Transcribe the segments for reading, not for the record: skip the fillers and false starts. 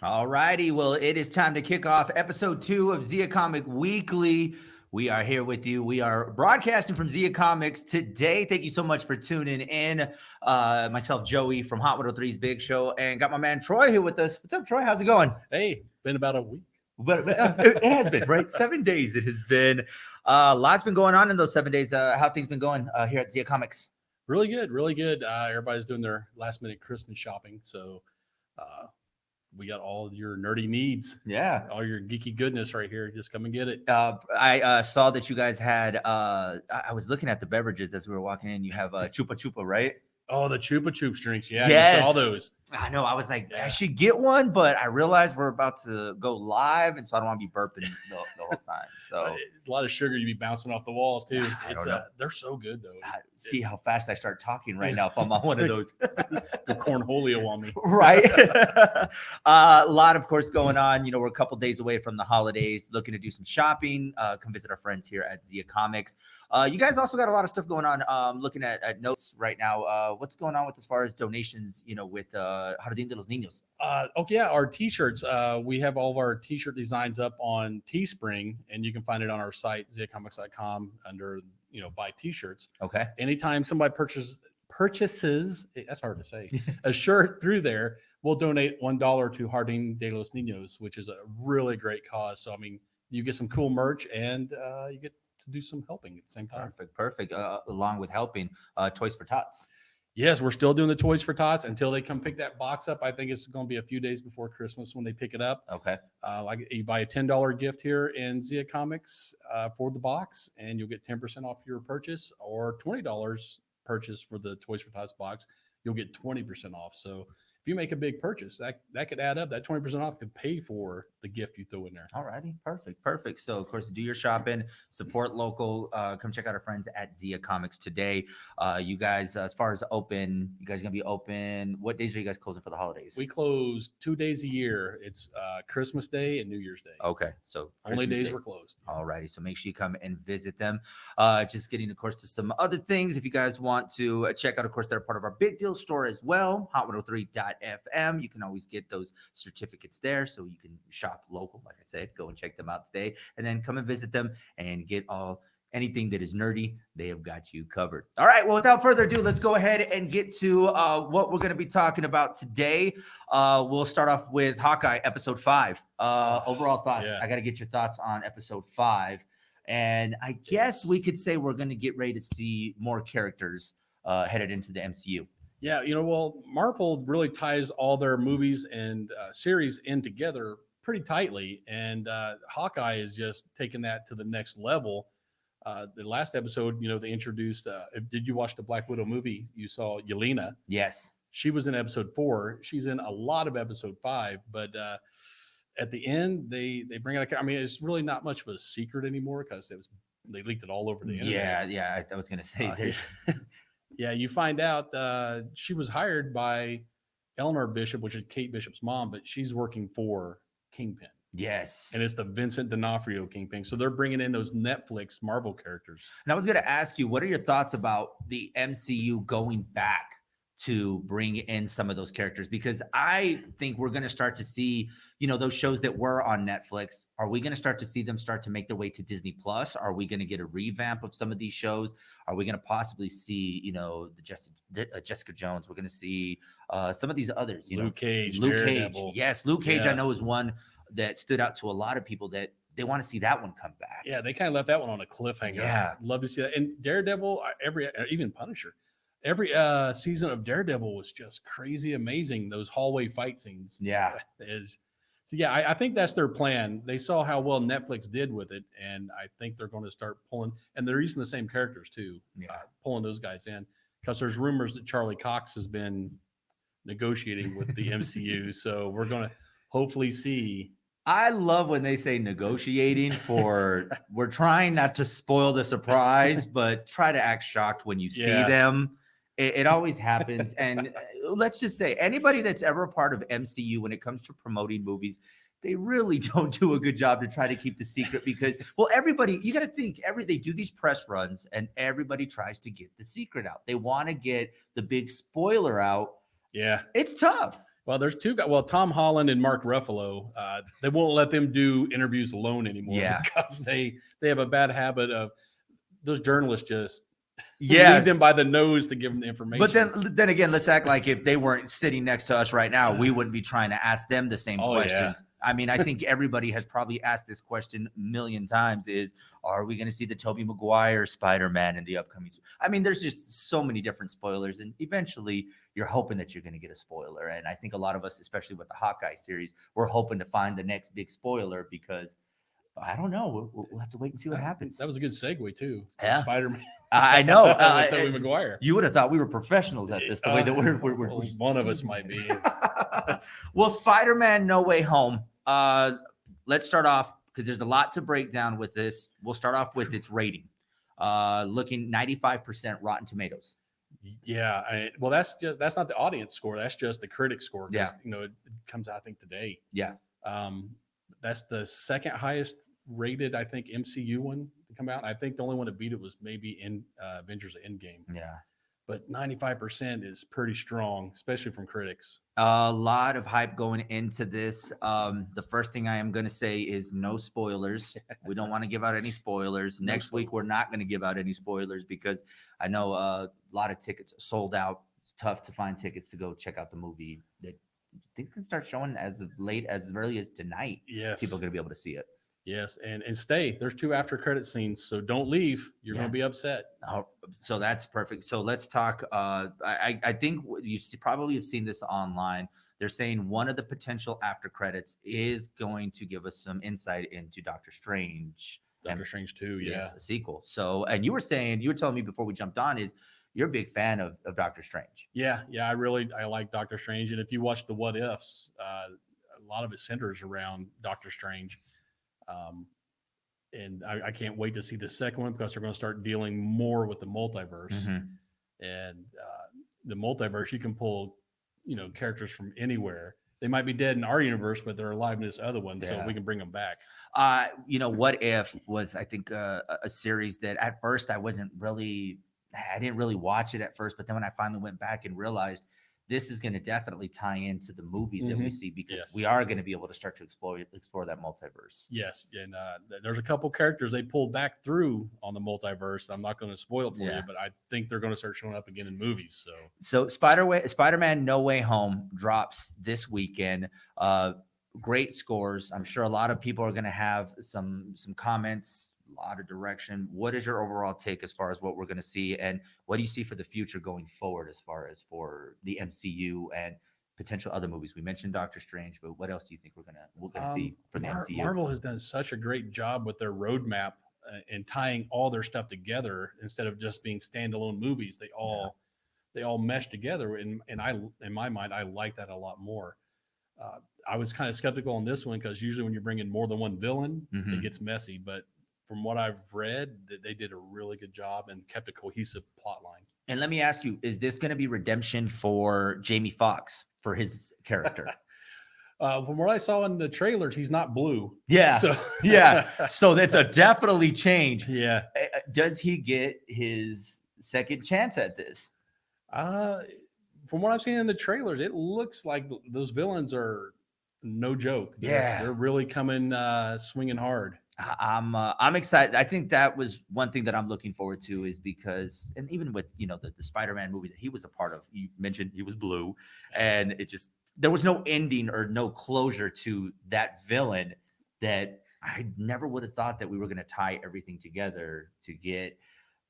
All righty. Well, it is time to kick off episode 2 of Ziacomic Weekly. We are here with you. We are broadcasting from Ziacomics today. Thank you so much for tuning in. Myself, Joey from Hot 103's Big Show, and got my man Troy here with us. What's up, Troy? How's it going? Hey, been about a week. But it has been, right? 7 days it has been. Lots been going on in those 7 days. How things been going here at Ziacomics? Really good, really good. Everybody's doing their last minute Christmas shopping. So we got all of your nerdy needs. Yeah. All your geeky goodness right here. Just come and get it. I saw that you guys had, I was looking at the beverages as we were walking in. You have Chupa Chupa, right? Oh, the Chupa Chups drinks. Yeah, yes. You saw those. I know. I was like, I should get one, but I realized we're about to go live, and so I don't want to be burping the whole time. So a lot of sugar you be bouncing off the walls too. It's they're so good though. See how fast I start talking right now if I'm on one of those. The cornholio on me. Right. A lot, of course, going on. You know, we're a couple days away from the holidays, looking to do some shopping. Come visit our friends here at Ziacomics. You guys also got a lot of stuff going on. Looking at notes right now. What's going on with as far as donations, you know, with Jardín de los Niños? Okay, yeah, our t-shirts. We have all of our t-shirt designs up on Teespring, and you can find it on our site, ziacomics.com, under, buy t-shirts. Okay. Anytime somebody purchases, that's hard to say, a shirt through there, we'll donate $1 to Jardín de los Niños, which is a really great cause. So, I mean, you get some cool merch, and you get to do some helping at the same time. Perfect. Along with helping Toys for Tots. Yes, we're still doing the Toys for Tots until they come pick that box up. I think it's going to be a few days before Christmas when they pick it up. Okay. Like you buy a $10 gift here in Ziacomics for the box, and you'll get 10% off your purchase, or $20 purchase for the Toys for Tots box, you'll get 20% off. So if you make a big purchase, that could add up. That 20% off could pay for the gift you throw in there. All righty. Perfect. So, of course, do your shopping, support local. Come check out our friends at Ziacomics today. You guys, as far as open, you guys going to be open. What days are you guys closing for the holidays? We close 2 days a year. It's Christmas Day and New Year's Day. Okay. So only days we're closed. All righty. So make sure you come and visit them. Just getting, of course, to some other things. If you guys want to check out, of course, they're part of our Big Deal store as well, hot103.fm. You can always get those certificates there, so you can shop local. Like I said, go and check them out today, and then come and visit them and get anything that is nerdy. They have got you covered. All right. Well, without further ado, let's go ahead and get to what we're going to be talking about today. We'll start off with Hawkeye episode 5. Overall thoughts. Yeah. I got to get your thoughts on episode 5. And I guess we could say we're going to get ready to see more characters headed into the MCU. Yeah, well, Marvel really ties all their movies and series in together pretty tightly, and Hawkeye is just taking that to the next level. The last episode, they introduced, did you watch the Black Widow movie? You saw Yelena. Yes. She was in episode 4. She's in a lot of episode 5, but at the end, they bring out it's really not much of a secret anymore because they leaked it all over the internet. Yeah, I was going to say Yeah, you find out she was hired by Eleanor Bishop, which is Kate Bishop's mom, but she's working for Kingpin. Yes. And it's the Vincent D'Onofrio Kingpin. So they're bringing in those Netflix Marvel characters. And I was going to ask you, what are your thoughts about the MCU going back to bring in some of those characters? Because I think we're going to start to see, those shows that were on Netflix. Are we going to start to see them start to make their way to Disney Plus? Are we going to get a revamp of some of these shows? Are we going to possibly see, the Jessica Jones? We're going to see some of these others, Luke Cage. Yes. Luke Cage, I know, is one that stood out to a lot of people that they want to see that one come back. Yeah. They kind of left that one on a cliffhanger. Yeah. I'd love to see that. And Daredevil, even Punisher. Every season of Daredevil was just crazy amazing. Those hallway fight scenes. Yeah. I think that's their plan. They saw how well Netflix did with it, and I think they're going to start pulling, and they're using the same characters too, pulling those guys in, because there's rumors that Charlie Cox has been negotiating with the MCU. So we're going to hopefully see. I love when they say negotiating we're trying not to spoil the surprise, but try to act shocked when you see them. It always happens. And let's just say anybody that's ever a part of MCU when it comes to promoting movies, they really don't do a good job to try to keep the secret because, everybody, you got to think, they do these press runs and everybody tries to get the secret out. They want to get the big spoiler out. Yeah. It's tough. Well, there's two guys. Well, Tom Holland and Mark Ruffalo, they won't let them do interviews alone anymore because they have a bad habit of those journalists just lead them by the nose to give them the information. But then again, let's act like if they weren't sitting next to us right now, we wouldn't be trying to ask them the same questions. Yeah. I mean, I think everybody has probably asked this question a million times is, are we going to see the Tobey Maguire Spider-Man in the upcoming? I mean, there's just so many different spoilers, and eventually you're hoping that you're going to get a spoiler. And I think a lot of us, especially with the Hawkeye series, we're hoping to find the next big spoiler because I don't know. We'll have to wait and see what happens. That was a good segue too. Yeah. Spider-Man. I know. Tobey Maguire. You would have thought we were professionals at this, the way that we're one of us might be. Well, Spider-Man No Way Home. Let's start off because there's a lot to break down with this. We'll start off with its rating. Looking 95% Rotten Tomatoes. Yeah. Well, that's not the audience score. That's just the critic score. Yeah. It comes out, I think, today. Yeah. That's the second highest rated, I think, MCU one to come out. I think the only one to beat it was maybe in Avengers Endgame. Yeah. But 95% is pretty strong, especially from critics. A lot of hype going into this. The first thing I am going to say is no spoilers. We don't want to give out any spoilers. Next week, we're not going to give out any spoilers because I know a lot of tickets sold out. It's tough to find tickets to go check out the movie. They can start showing as early as tonight. Yes. People are going to be able to see it. Yes, and stay. There's 2 after credit scenes, so don't leave. You're going to be upset. Oh, so that's perfect. So let's talk. I think you probably have seen this online. They're saying one of the potential after credits is going to give us some insight into Doctor Strange. Doctor Strange 2, yes, a sequel. So, and you were telling me before we jumped on is you're a big fan of Doctor Strange. Yeah, I like Doctor Strange, and if you watch the What Ifs, a lot of it centers around Doctor Strange. And I can't wait to see the second one because they're going to start dealing more with the multiverse. Mm-hmm. And the multiverse, you can pull, characters from anywhere. They might be dead in our universe, but they're alive in this other one, so we can bring them back. What If was, I think, a series that at first I didn't really watch it at first, but then when I finally went back and realized this is going to definitely tie into the movies that we see because we are going to be able to start to explore that multiverse. Yes, and there's a couple characters they pulled back through on the multiverse. I'm not going to spoil it for you, but I think they're going to start showing up again in movies. So Spider-Man No Way Home drops this weekend. Great scores. I'm sure a lot of people are going to have some comments. A lot of direction. What is your overall take as far as what we're going to see, and what do you see for the future going forward as far as for the MCU and potential other movies? We mentioned Doctor Strange, but what else do you think we're gonna see for the MCU? Marvel has done such a great job with their roadmap and tying all their stuff together instead of just being standalone movies. They all mesh together, and in my mind, I like that a lot more. I was kind of skeptical on this one because usually when you bring in more than one villain, it gets messy, but from what I've read, that they did a really good job and kept a cohesive plot line. And let me ask you, is this going to be redemption for Jamie Foxx for his character? From what I saw in the trailers, he's not blue. Yeah. So that's a definitely change. Yeah. Does he get his second chance at this? From what I've seen in the trailers, it looks like those villains are no joke. They're really coming swinging hard. I'm excited. I think that was one thing that I'm looking forward to is because, and even with, the Spider-Man movie that he was a part of, you mentioned he was blue and there was no ending or no closure to that villain that I never would have thought that we were going to tie everything together to get,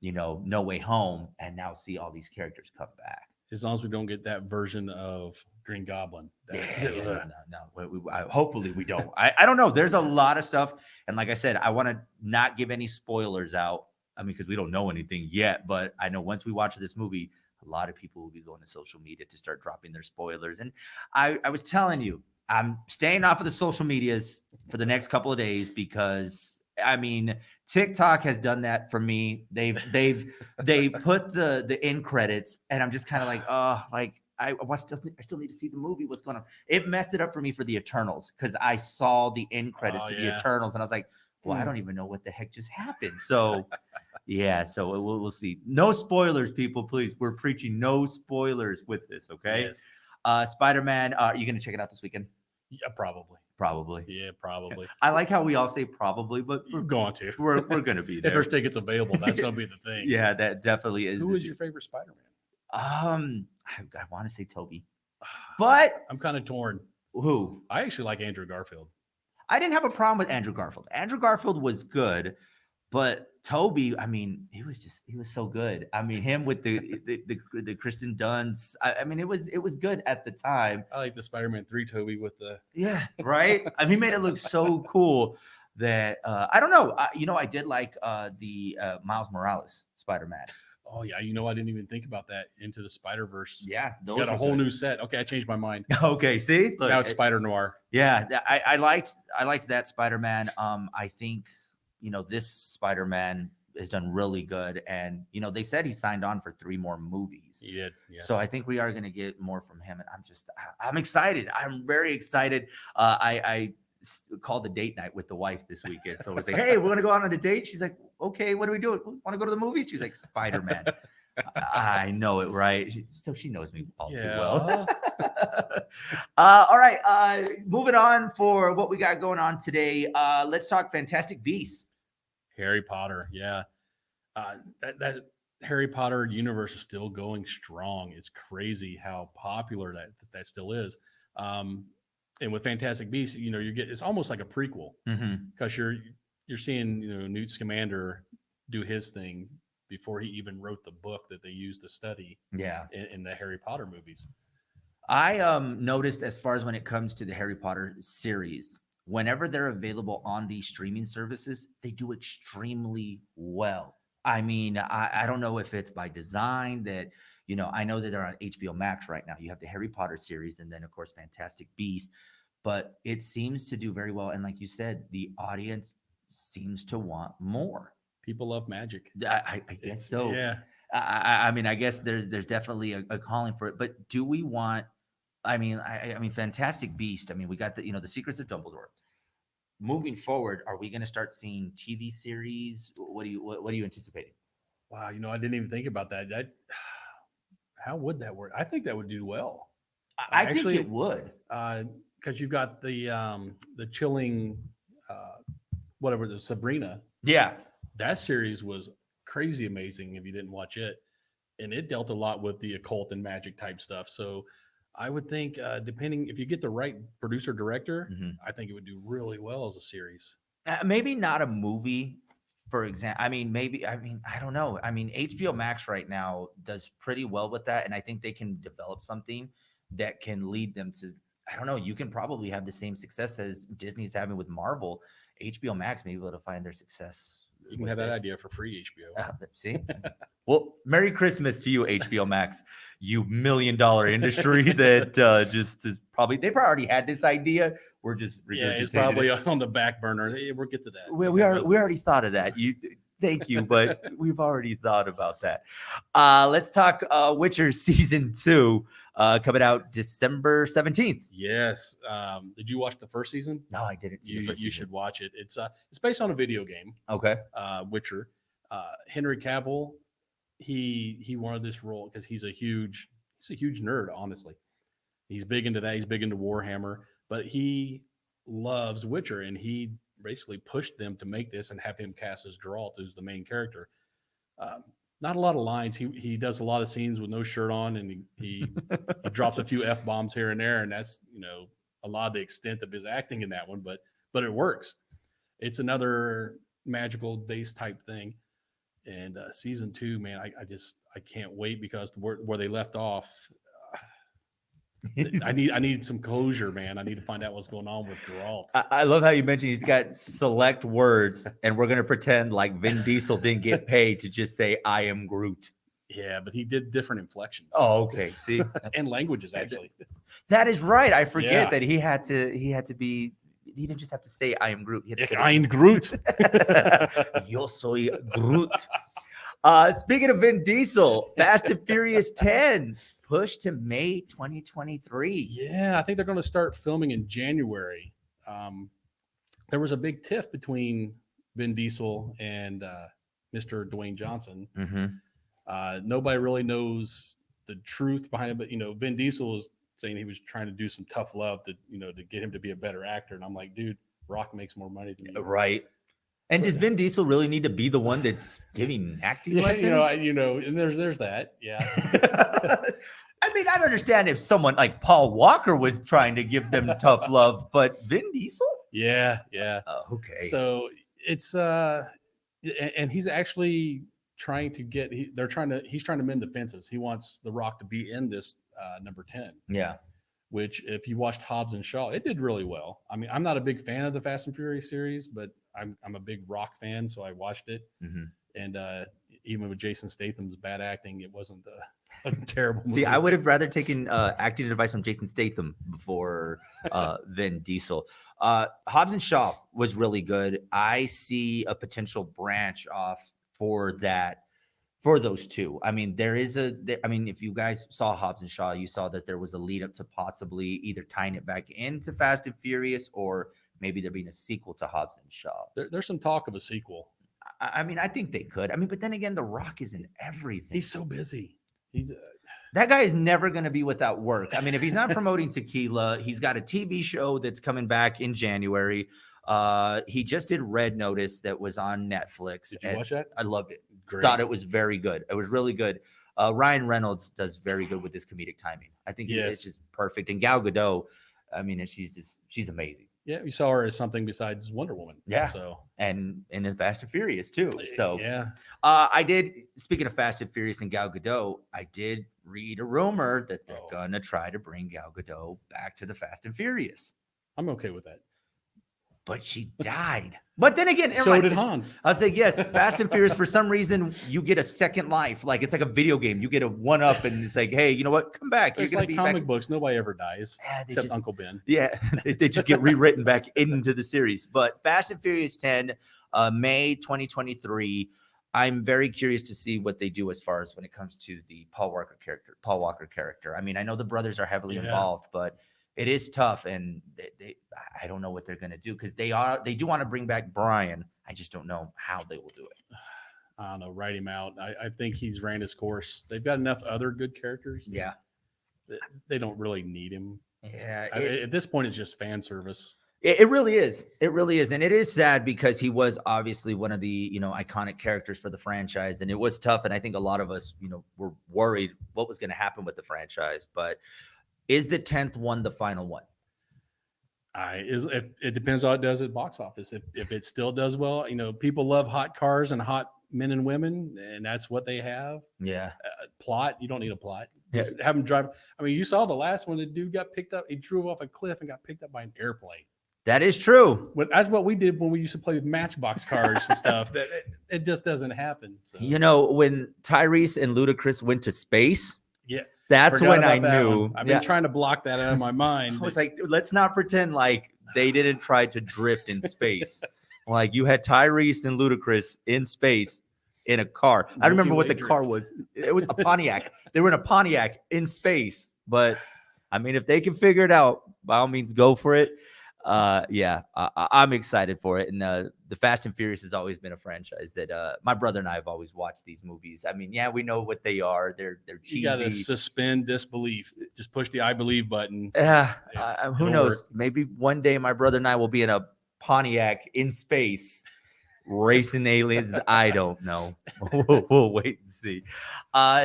No Way Home and now see all these characters come back. As long as we don't get that version of Green Goblin. No. Hopefully we don't. I don't know. There's a lot of stuff. And like I said, I want to not give any spoilers out. I mean, because we don't know anything yet. But I know once we watch this movie, a lot of people will be going to social media to start dropping their spoilers. And I was telling you, I'm staying off of the social medias for the next couple of days because I mean, TikTok has done that for me. They put the end credits, and I'm just kind of like, I still need to see the movie. What's going on? It messed it up for me for the Eternals because I saw the end credits to the Eternals, and I was like, well, I don't even know what the heck just happened. So, so we'll see. No spoilers, people, please. We're preaching no spoilers with this, okay? Yes. Spider-Man, are you going to check it out this weekend? Yeah, probably. Probably. Yeah, probably. I like how we all say probably, but We're going to. we're going to be If there. there's tickets available, that's going to be the thing. Yeah, that definitely is. Who is your favorite Spider-Man? I want to say Tobey, but I'm kind of torn. who? I actually like Andrew Garfield. I didn't have a problem with Andrew Garfield. Andrew Garfield was good, but Tobey, I mean, he was so good. I mean, him with the Kristen Dunst. I mean, it was good at the time. I like the Spider-Man 3 Tobey with the Right. I mean, he made it look so cool that I don't know. I did like the Miles Morales Spider-Man. Oh yeah, I didn't even think about that. Into the Spider-Verse. Yeah, those got a whole new set. Okay, I changed my mind. Okay, see, look, now it's Spider Noir. Yeah, I liked that Spider-Man. I think this Spider-Man has done really good, and they said he signed on for 3 more movies. He did. Yes. So I think we are going to get more from him, and I'm excited. I'm very excited. I called the date night with the wife this weekend. So I was like, hey, we're going to go out on a date. She's like, okay, what are we doing? Want to go to the movies? She's like, Spider-Man. I know it, right? So she knows me all too well. All right. Moving on for what we got going on today. Let's talk Fantastic Beasts. Harry Potter. Yeah. That Harry Potter universe is still going strong. It's crazy how popular that still is. And with Fantastic Beasts, it's almost like a prequel because you're seeing Newt Scamander do his thing before he even wrote the book that they used to study. Yeah, in the Harry Potter movies. I noticed as far as when it comes to the Harry Potter series, whenever they're available on these streaming services, they do extremely well. I mean, I don't know if it's by design that. I know that they're on HBO Max right now. You have the Harry Potter series and then, of course, Fantastic Beasts. But it seems to do very well. And like you said, the audience seems to want more. People love magic. I guess so. Yeah. I mean, I guess there's definitely a calling for it. But do we want – I mean, Fantastic Beast. I mean, we got the Secrets of Dumbledore. Moving forward, are we going to start seeing TV series? What are you anticipating? Wow, I didn't even think about that. How would that work? I think that would do well. I think it would. Because you've got the chilling, whatever, the Sabrina. Yeah. That series was crazy amazing if you didn't watch it. And it dealt a lot with the occult and magic type stuff. So I would think, depending, if you get the right producer director, I think it would do really well as a series. Maybe not a movie. For example, I don't know. I mean, HBO Max right now does pretty well with that. And I think they can develop something that can lead them to, I don't know, you can probably have the same success as Disney's having with Marvel. HBO Max may be able to find their success. You can have that idea for free, HBO. See? Well, Merry Christmas to you, HBO Max, you $1 million industry that just is probably, they probably already had this idea. We're just regurgitating it's probably on the back burner. We'll get to that. We already thought of that. Thank you, but we've already thought about that. Let's talk Witcher season 2 coming out December 17th. Yes. Did you watch the first season? No, I didn't. You should watch it. It's based on a video game. Okay. Witcher. Henry Cavill, he wanted this role because he's a huge nerd. Honestly, he's big into that. He's big into Warhammer. But he loves Witcher, and he basically pushed them to make this and have him cast as Geralt, who's the main character. Not a lot of lines. He does a lot of scenes with no shirt on, and he drops a few F-bombs here and there, and that's a lot of the extent of his acting in that one. But it works. It's another magical base type thing. And season 2, man, I can't wait because where they left off. I need some closure, man. I need to find out what's going on with Geralt. I love how you mentioned he's got select words, and we're gonna pretend like Vin Diesel didn't get paid to just say "I am Groot." Yeah, but he did different inflections. Oh, okay. See, and languages actually. That is right. I forget that he had to be. He didn't just have to say "I am Groot." He had to say "I am Groot." Yo soy Groot. Speaking of Vin Diesel, Fast and Furious 10 pushed to May 2023. Yeah, I think they're going to start filming in January. There was a big tiff between Vin Diesel and Mr. Dwayne Johnson. Nobody really knows the truth behind it, but Vin Diesel is saying he was trying to do some tough love to get him to be a better actor, and I'm like, dude, Rock makes more money than you. Right. And does Vin Diesel really need to be the one that's giving acting lessons? And there's that. Yeah. I mean, I'd understand if someone like Paul Walker was trying to give them tough love, but Vin Diesel? Yeah. Okay. So it's and he's actually trying to he's trying to mend the fences. He wants The Rock to be in this number 10. Yeah. Which, if you watched Hobbs and Shaw, it did really well. I mean, I'm not a big fan of the Fast and Furious series, but I'm a big Rock fan, so I watched it. Mm-hmm. And even with Jason Statham's bad acting, it wasn't a terrible movie. See, I would have rather taken acting advice from Jason Statham before Vin Diesel. Hobbs and Shaw was really good. I see a potential branch off for those two. I mean, if you guys saw Hobbs and Shaw, you saw that there was a lead up to possibly either tying it back into Fast and Furious or maybe there being a sequel to Hobbs and Shaw. There's some talk of a sequel. I mean, I think they could. I mean, but then again, The Rock is in everything. He's so busy. That guy is never going to be without work. I mean, if he's not promoting tequila, he's got a TV show that's coming back in January. He just did Red Notice that was on Netflix. Did you watch that? I loved it. Great. Thought it was very good. It was really good. Ryan Reynolds does very good with his comedic timing. I think it's just perfect. And Gal Gadot, I mean, she's amazing. Yeah, we saw her as something besides Wonder Woman. Yeah. So and in Fast and Furious too. So yeah. I did. Speaking of Fast and Furious and Gal Gadot, I did read a rumor that they're gonna try to bring Gal Gadot back to the Fast and Furious. I'm okay with that. But she died. But then again, so did Hans. I'll say yes. Fast and Furious, for some reason, you get a second life. Like it's like a video game. You get a one up, and it's like, hey, you know what? Come back. It's like comic books. Nobody ever dies except Uncle Ben. Yeah, they just get rewritten back into the series. But Fast and Furious 10, May 2023. I'm very curious to see what they do as far as when it comes to the Paul Walker character. I mean, I know the brothers are heavily involved, but it is tough, and I don't know what they're going to do because they do want to bring back Brian. I just don't know how they will do it. I don't know. Write him out. I think he's ran his course. They've got enough other good characters. Yeah, they don't really need him. Yeah, at this point, it's just fan service. It really is. It really is, and it is sad because he was obviously one of the iconic characters for the franchise, and it was tough. And I think a lot of us were worried what was going to happen with the franchise, but. Is the 10th one the final one? It depends how it does at box office. If it still does well, people love hot cars and hot men and women, and that's what they have. Yeah. Plot, you don't need a plot. Yeah. Just have them drive. I mean, you saw the last one. The dude got picked up. He drove off a cliff and got picked up by an airplane. That is true. That's what we did when we used to play with Matchbox cars and stuff. It just doesn't happen. So. When Tyrese and Ludacris went to space. Yeah. That's when I knew. I've been trying to block that out of my mind. I was like, let's not pretend like they didn't try to drift in space. Like you had Tyrese and Ludacris in space in a car. I remember what the car was. It was a Pontiac. They were in a Pontiac in space. But I mean, if they can figure it out, by all means, go for it. I'm excited for it. And the Fast and Furious has always been a franchise that my brother and I have always watched these movies. I mean, we know what they are. They're cheesy. You got to suspend disbelief. Just push the I believe button. Who knows? Maybe one day my brother and I will be in a Pontiac in space racing aliens. I don't know. We'll wait and see.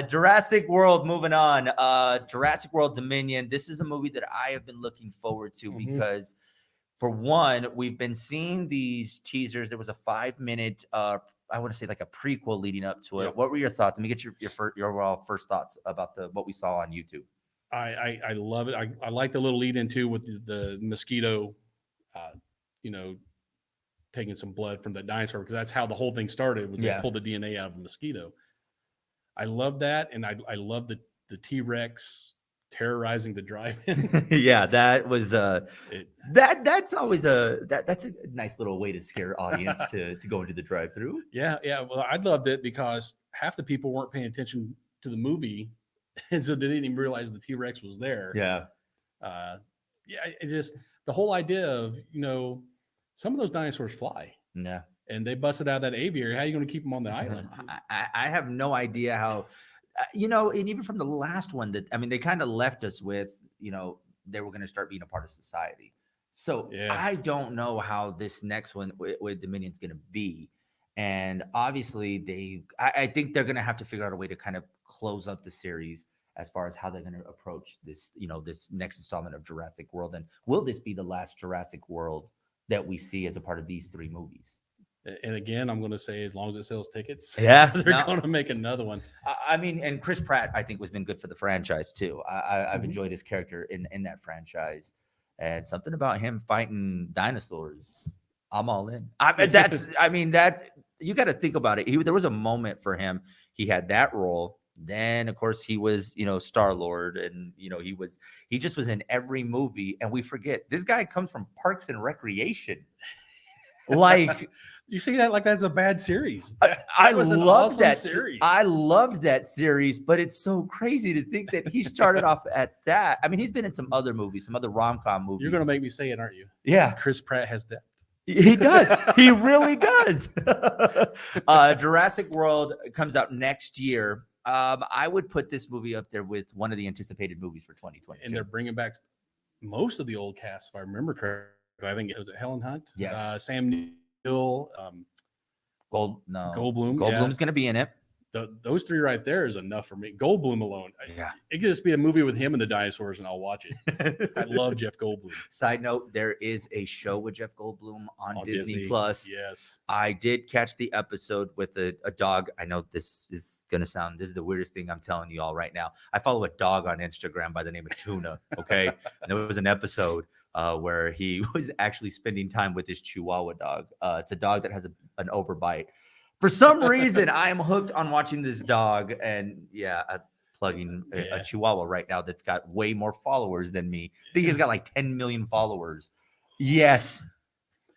Jurassic World, moving on. Jurassic World Dominion. This is a movie that I have been looking forward to because for one, we've been seeing these teasers. There was a 5-minute, I want to say like a prequel leading up to it. Yep. What were your thoughts? Let me get your overall first thoughts about what we saw on YouTube. I love it. I like the little lead into with the mosquito, taking some blood from that dinosaur, because that's how the whole thing started, was they pulled the DNA out of a mosquito. I love that. And I love the T-Rex terrorizing the drive-in. Yeah, that was that's always that's a nice little way to scare audience to go into the drive-through. Yeah. Well, I loved it because half the people weren't paying attention to the movie, and so they didn't even realize the T-Rex was there. Yeah. It just, the whole idea of some of those dinosaurs fly. Yeah. And they busted out that aviary. How are you going to keep them on the island? I have no idea how. And even from the last one, they kind of left us with, they were going to start being a part of society. So Yeah. I don't know how this next one with Dominion's going to be. And obviously I think they're going to have to figure out a way to kind of close up the series as far as how they're going to approach this, this next installment of Jurassic World. And will this be the last Jurassic World that we see as a part of these 3 movies? And again, I'm going to say, as long as it sells tickets, Yeah, they're going to make another one. I mean, and Chris Pratt, I think, has been good for the franchise too. I've enjoyed his character in that franchise, and something about him fighting dinosaurs, I'm all in. That you got to think about it. There was a moment for him. He had that role. Then, of course, he was, Star-Lord, and he just was in every movie. And we forget this guy comes from Parks and Recreation. Like, you see that like that's a bad series. I love that series. I loved that series, but it's so crazy to think that he started off at that. I mean, he's been in some other movies, some other rom-com movies. You're going to make me say it, aren't you? Yeah. Chris Pratt has depth. He does. He really does. Jurassic World comes out next year. I would put this movie up there with one of the anticipated movies for 2022. And they're bringing back most of the old cast, if I remember correctly. I think it was Helen Hunt. Yes. Sam Neill. Goldblum. Goldblum's going to be in it. Those 3 right there is enough for me. Goldblum alone. Yeah. It could just be a movie with him and the dinosaurs, and I'll watch it. I love Jeff Goldblum. Side note, there is a show with Jeff Goldblum on Disney Plus. Yes. I did catch the episode with a dog. I know this is this is the weirdest thing I'm telling you all right now. I follow a dog on Instagram by the name of Tuna. Okay. And there was an episode where he was actually spending time with his Chihuahua dog. It's a dog that has an overbite. For some reason, I am hooked on watching this dog, and I'm plugging a Chihuahua right now that's got way more followers than me. I think he's got like 10 million followers. Yes.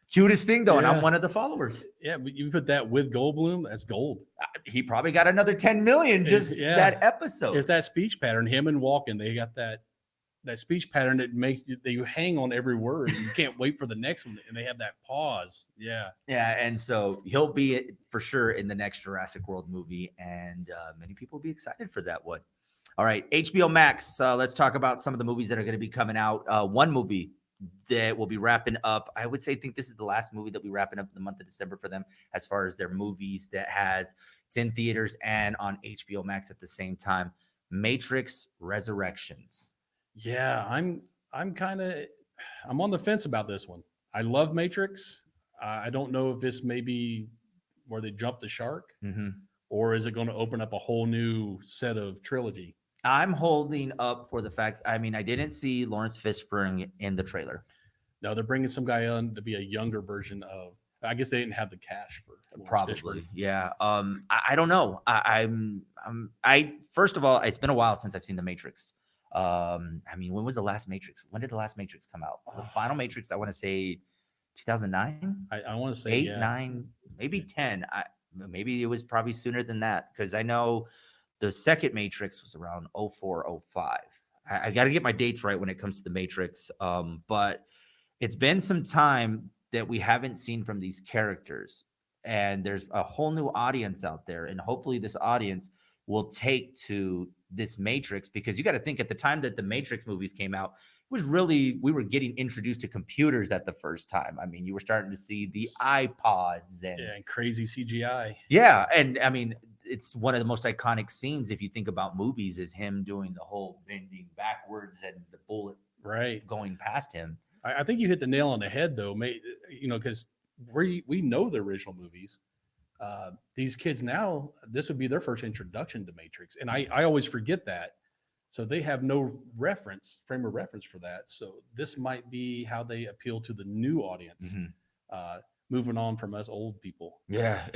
Cutest thing, though, and I'm one of the followers. Yeah, but you put that with Goldblum, that's gold. He probably got another 10 million just that episode. It's that speech pattern, him and Walken. They got that speech pattern that makes you hang on every word. You can't wait for the next one, and they have that pause. Yeah, and so he'll be for sure in the next Jurassic World movie, and many people will be excited for that one. All right, HBO Max. Let's talk about some of the movies that are going to be coming out. One movie that will be wrapping up. I would think this is the last movie that we're wrapping up in the month of December for them, as far as their movies it's in theaters and on HBO Max at the same time. Matrix Resurrections. Yeah, I'm on the fence about this one. I love Matrix. I don't know if this may be where they jump the shark, or is it going to open up a whole new set of trilogy? I'm holding up for the fact. I mean, I didn't see Lawrence Fishburne in the trailer. No, they're bringing some guy on to be a younger version of. I guess they didn't have the cash for Lawrence probably. Fishburne. Yeah. I don't know. I first of all, it's been a while since I've seen The Matrix. I mean, when was the last Matrix? When did the last Matrix come out? The final Matrix, I want to say 2009. I want to say 8, 9, maybe 10. Maybe it was probably sooner than that, because I know the second Matrix was around 04, 05. I got to get my dates right when it comes to the Matrix. But it's been some time that we haven't seen from these characters, and there's a whole new audience out there, and hopefully this audience will take to this Matrix, because you got to think, at the time that the Matrix movies came out, it was really, we were getting introduced to computers at the first time. I mean, you were starting to see the iPods and crazy CGI. Yeah. And I mean, it's one of the most iconic scenes, if you think about movies, is him doing the whole bending backwards and the bullet going past him. I think you hit the nail on the head, though, because we know the original movies. These kids now, this would be their first introduction to Matrix. And I always forget that. So they have no frame of reference for that. So this might be how they appeal to the new audience, moving on from us old people. Yeah.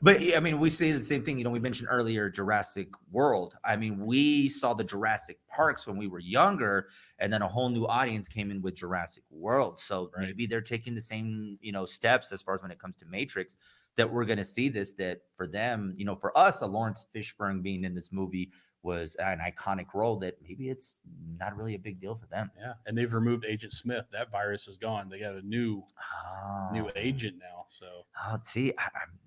But I mean, we say the same thing. We mentioned earlier Jurassic World. I mean, we saw the Jurassic Parks when we were younger, and then a whole new audience came in with Jurassic World. So maybe they're taking the same, steps as far as when it comes to Matrix, that we're going to see this, that for them, for us, a Lawrence Fishburne being in this movie was an iconic role, that maybe it's not really a big deal for them. Yeah. And they've removed Agent Smith. That virus is gone. They got a new agent now. So see,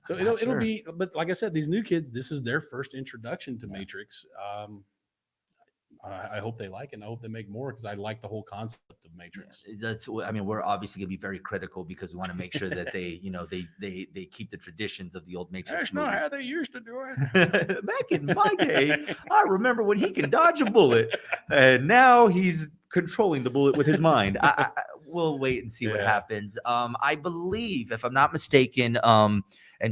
it'll be, but like I said, these new kids, this is their first introduction to Matrix. I hope they like it. And I hope they make more because I like the whole concept of Matrix. I mean, we're obviously going to be very critical because we want to make sure that they, they keep the traditions of the old Matrix That's not how movies. they used to do it. Back in my day, I remember when he can dodge a bullet, and now he's controlling the bullet with his mind. We'll wait and see what happens. I believe, if I'm not mistaken, and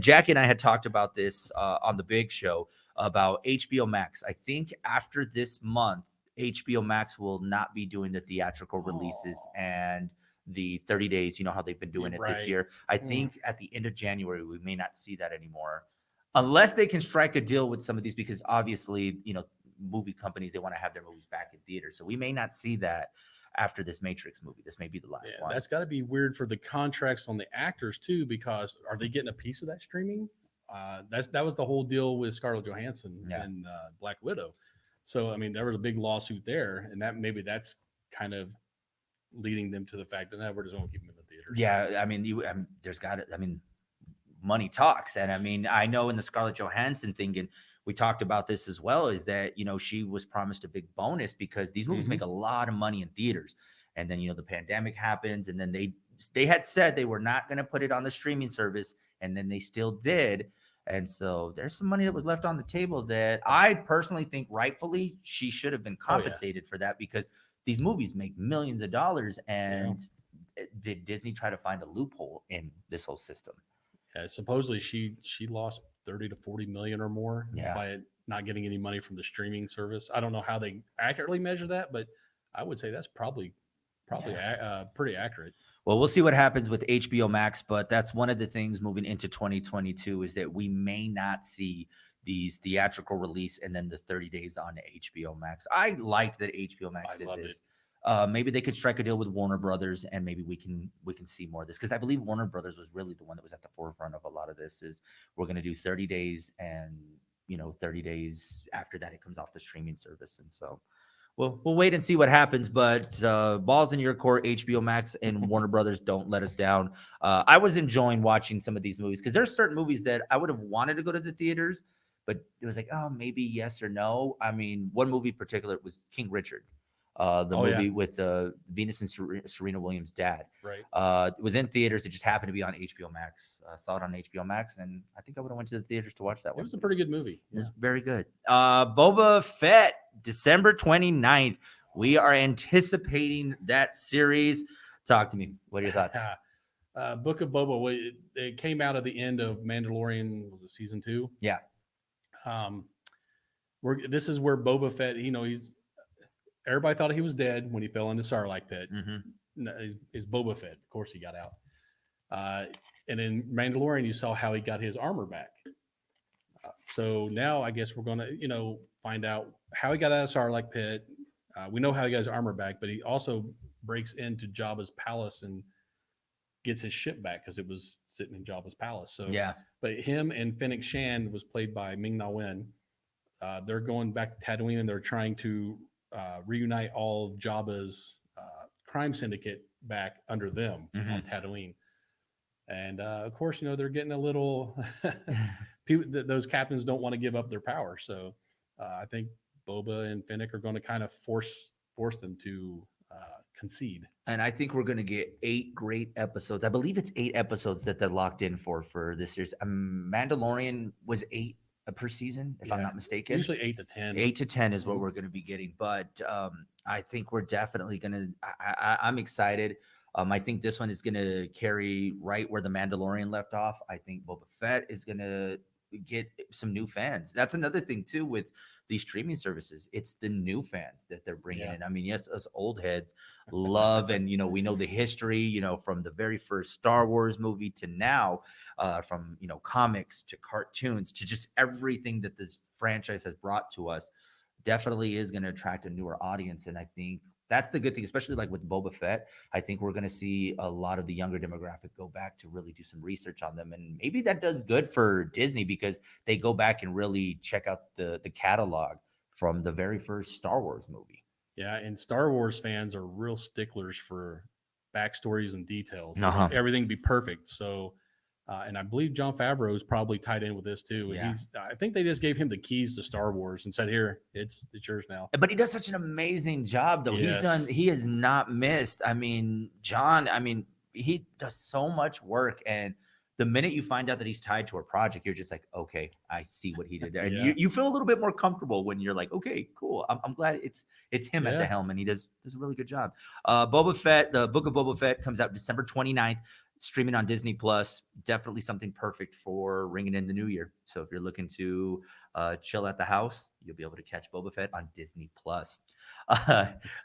Jackie and I had talked about this on the Big Show about HBO Max. I think after this month, HBO Max will not be doing the theatrical releases and the 30 days, you know how they've been doing it this year. I think at the end of January, we may not see that anymore. Unless they can strike a deal with some of these, because obviously, movie companies, they want to have their movies back in theaters. So we may not see that after this Matrix movie. This may be the last one. That's got to be weird for the contracts on the actors too, because are they getting a piece of that streaming? That was the whole deal with Scarlett Johansson and Black Widow. So I mean, there was a big lawsuit there, and that's kind of leading them to the fact that we're just going to keep them in the theaters. Yeah, I mean, there's got it. I mean, money talks, and I mean, I know in the Scarlett Johansson thing, and we talked about this as well, is that she was promised a big bonus because these movies make a lot of money in theaters, and then the pandemic happens, and then they had said they were not going to put it on the streaming service, and then they still did. And so there's some money that was left on the table that I personally think rightfully she should have been compensated for that, because these movies make millions of dollars. And did Disney try to find a loophole in this whole system? Yeah, supposedly she lost 30 to 40 million or more by not getting any money from the streaming service. I don't know how they accurately measure that, but I would say that's probably pretty accurate. Well, we'll see what happens with HBO Max, but that's one of the things moving into 2022 is that we may not see these theatrical release and then the 30 days on HBO Max. I liked that HBO Max did this. Maybe they could strike a deal with Warner Brothers, and maybe we can see more of this, because I believe Warner Brothers was really the one that was at the forefront of a lot of this. Is we're going to do 30 days, and 30 days after that it comes off the streaming service, and so. We'll wait and see what happens, but balls in your court, HBO Max and Warner Brothers, don't let us down. I was enjoying watching some of these movies because there's certain movies that I would have wanted to go to the theaters, but it was like, oh, maybe yes or no. I mean, one movie in particular was King Richard, the movie with Venus and Serena Williams' dad. Right. It was in theaters. It just happened to be on HBO Max. I saw it on HBO Max, and I think I would have went to the theaters to watch that one. It was a pretty good movie. It was very good. Boba Fett, December 29th. We are anticipating that series. Talk to me. What are your thoughts? Book of Boba, it came out at the end of Mandalorian. Was it season 2? Yeah. This is where Boba Fett, everybody thought he was dead when he fell into Sarlacc pit. Is Boba Fett. Of course, he got out. And in Mandalorian, you saw how he got his armor back. So now I guess we're going to, find out how he got out of Sarlacc pit. We know how he got his armor back, but he also breaks into Jabba's palace and gets his ship back because it was sitting in Jabba's palace. So yeah. But him and Fennec Shand was played by Ming-Na Wen. They're going back to Tatooine, and they're trying to reunite all of Jabba's crime syndicate back under them on Tatooine. And of course, they're getting a little those captains don't want to give up their power. So I think Boba and Fennec are going to kind of force them to concede. And I think we're going to get 8 great episodes. I believe it's 8 episodes that they're locked in for this series. Mandalorian was 8 per season, if I'm not mistaken. Usually 8 to 10. 8 to 10 is what we're going to be getting. But I think we're definitely going to I'm excited. I think this one is going to carry right where the Mandalorian left off. I think Boba Fett is going to get some new fans. That's another thing too with these streaming services. It's the new fans that they're bringing in. I mean, yes, us old heads love, and we know the history, from the very first Star Wars movie to now, from comics to cartoons to just everything that this franchise has brought to us. Definitely is going to attract a newer audience, and I think that's the good thing, especially like with Boba Fett. I think we're going to see a lot of the younger demographic go back to really do some research on them. And maybe that does good for Disney because they go back and really check out the catalog from the very first Star Wars movie. Yeah, and Star Wars fans are real sticklers for backstories and details. Uh-huh. Everything be perfect. So And I believe Jon Favreau is probably tied in with this too. Yeah. I think they just gave him the keys to Star Wars and said, "Here, it's yours now." But he does such an amazing job, though. Yes. He has not missed. I mean, John, he does so much work. And the minute you find out that he's tied to a project, you're just like, okay, I see what he did there. And Yeah. you feel a little bit more comfortable when you're like, okay, cool. I'm glad it's him at the Yeah. helm, and he does a really good job. Boba Fett, the Book of Boba Fett comes out December 29th. Streaming on Disney Plus, definitely something perfect for ringing in the new year. So if you're looking to chill at the house, you'll be able to catch Boba Fett on Disney Plus.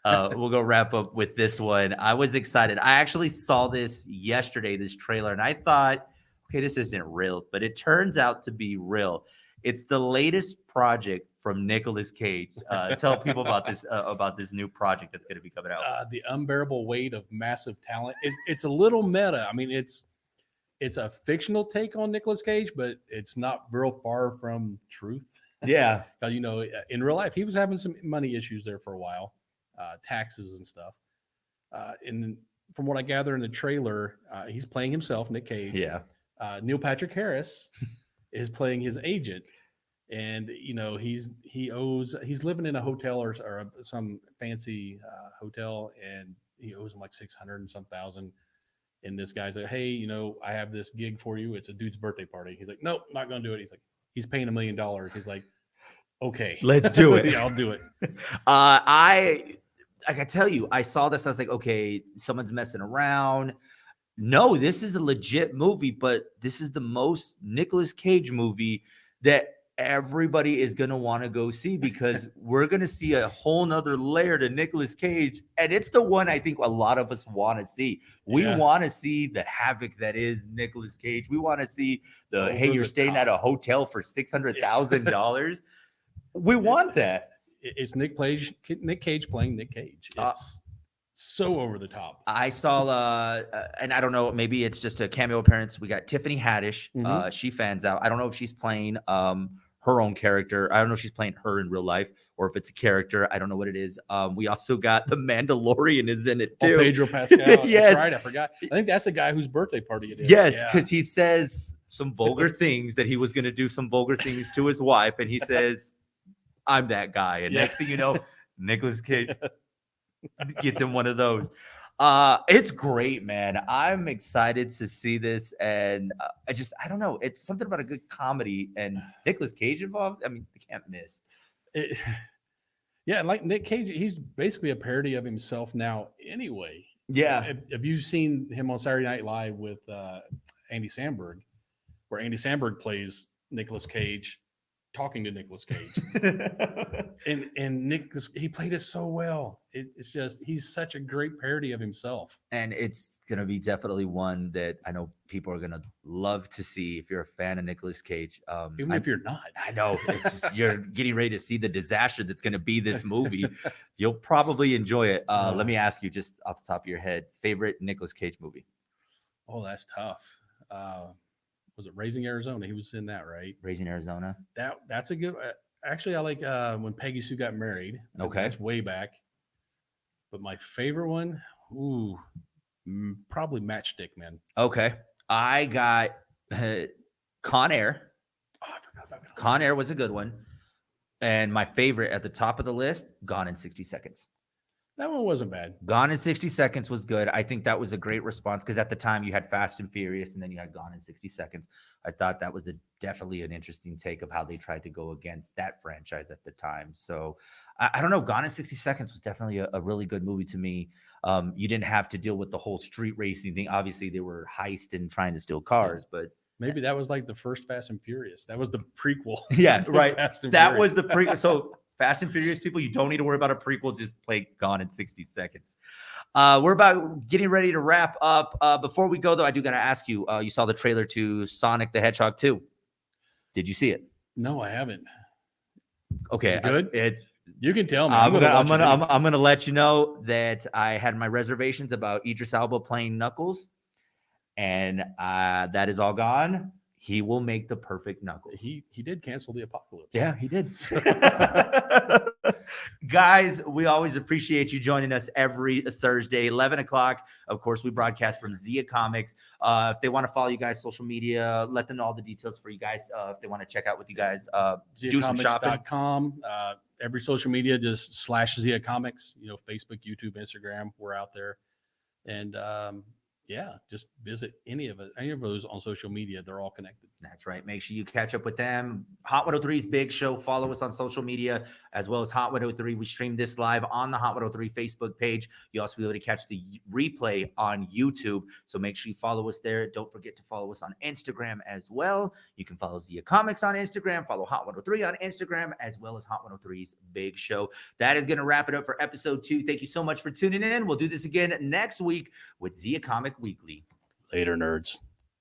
We'll go wrap up with this one. I was excited. I actually saw this yesterday, this trailer, and I thought, okay, this isn't real, but it turns out to be real. It's the latest project from Nicolas Cage. Tell people about this new project that's going to be coming out. The unbearable weight of massive talent. It's a little meta. I mean, it's a fictional take on Nicolas Cage, but it's not real far from truth. Yeah. You know, in real life, he was having some money issues there for a while, taxes and stuff. And from what I gather in the trailer, he's playing himself, Nick Cage. Yeah. Neil Patrick Harris is playing his agent. And you know he's living in a hotel or some fancy hotel, and he owes him like 600 and some thousand. And this guy's like, hey, you know, I have this gig for you. It's a dude's birthday party. He's like, nope, not gonna do it. He's paying $1 million. He's like, okay, let's do it. Yeah, I'll do it. I can tell you, I saw this. I was like, okay, someone's messing around. No, this is a legit movie, but this is the most Nicolas Cage movie that everybody is going to want to go see, because we're going to see a whole nother layer to Nicolas Cage. And it's the one I think a lot of us want to see. We want to see the havoc that is Nicolas Cage. We want to see hey, you're staying at a hotel for $600,000. We want that. It's Nick Cage playing Nick Cage. It's so over the top. I saw, and I don't know, maybe it's just a cameo appearance. We got Tiffany Haddish. Mm-hmm. She fans out. I don't know if she's playing her own character. I don't know if she's playing her in real life or if it's a character. I don't know what it is. We also got the Mandalorian is in it too. Pedro Pascal. Yes. That's right. I forgot. I think that's the guy whose birthday party it is. Yes, because he says some vulgar things, that he was going to do some vulgar things to his wife. And he says, I'm that guy. And next thing you know, Nicolas Cage gets in one of those. It's great, man. I'm excited to see this, and I don't know. It's something about a good comedy and Nicolas Cage involved. I mean, you can't miss. Yeah, like Nick Cage, he's basically a parody of himself now anyway. Yeah. Have you seen him on Saturday Night Live with Andy Samberg, where Andy Samberg plays Nicolas Cage talking to Nicolas Cage? and Nick, he played it so well. It's just, he's such a great parody of himself. And it's going to be definitely one that I know people are going to love to see if you're a fan of Nicolas Cage. Even if you're not. I know. It's just, you're getting ready to see the disaster that's going to be this movie. You'll probably enjoy it. Let me ask you, just off the top of your head, favorite Nicolas Cage movie? Oh, that's tough. Was it Raising Arizona? He was in that, right? Raising Arizona. That's a good. Actually, I like when Peggy Sue got married. Okay, that's way back. But my favorite one, probably Matchstick Men. Okay, I got Con Air. Oh, I forgot about Con Air was a good one, and my favorite at the top of the list, Gone in 60 Seconds. That one wasn't bad. Gone in 60 Seconds was good. I think that was a great response, because at the time you had Fast and Furious and then you had Gone in 60 Seconds. I thought that was definitely an interesting take of how they tried to go against that franchise at the time. So I don't know. Gone in 60 Seconds was definitely a really good movie to me. You didn't have to deal with the whole street racing thing. Obviously, they were heist and trying to steal cars, but maybe that was like the first Fast and Furious. That was the prequel. Yeah, right. That was the prequel. So Fast and Furious people, you don't need to worry about a prequel. Just play Gone in 60 Seconds. We're about getting ready to wrap up. Before we go, though, I do got to ask you, you saw the trailer to Sonic the Hedgehog 2. Did you see it? No, I haven't. Okay. Is it good? You can tell me. I'm gonna let you know that I had my reservations about Idris Elba playing Knuckles, and that is all gone. He will make the perfect Knuckles. He did cancel the apocalypse. Yeah, he did. Guys, we always appreciate you joining us every Thursday, 11 o'clock. Of course, we broadcast from Ziacomics. If they want to follow you guys, social media, let them know all the details for you guys. If they want to check out with you guys, do some shopping. Ziacomics.com. Every social media, just /Ziacomics, Facebook, YouTube, Instagram. We're out there. And just visit any of those on social media. They're all connected. That's right. Make sure you catch up with them. Hot 103's big show. Follow us on social media as well as Hot 103. We stream this live on the Hot 103 Facebook page. You also be able to catch the replay on YouTube. So make sure you follow us there. Don't forget to follow us on Instagram as well. You can follow Ziacomics on Instagram, follow Hot 103 on Instagram, as well as Hot 103's big show. That is going to wrap it up for episode 2. Thank you so much for tuning in. We'll do this again next week with Ziacomic Weekly. Later, nerds.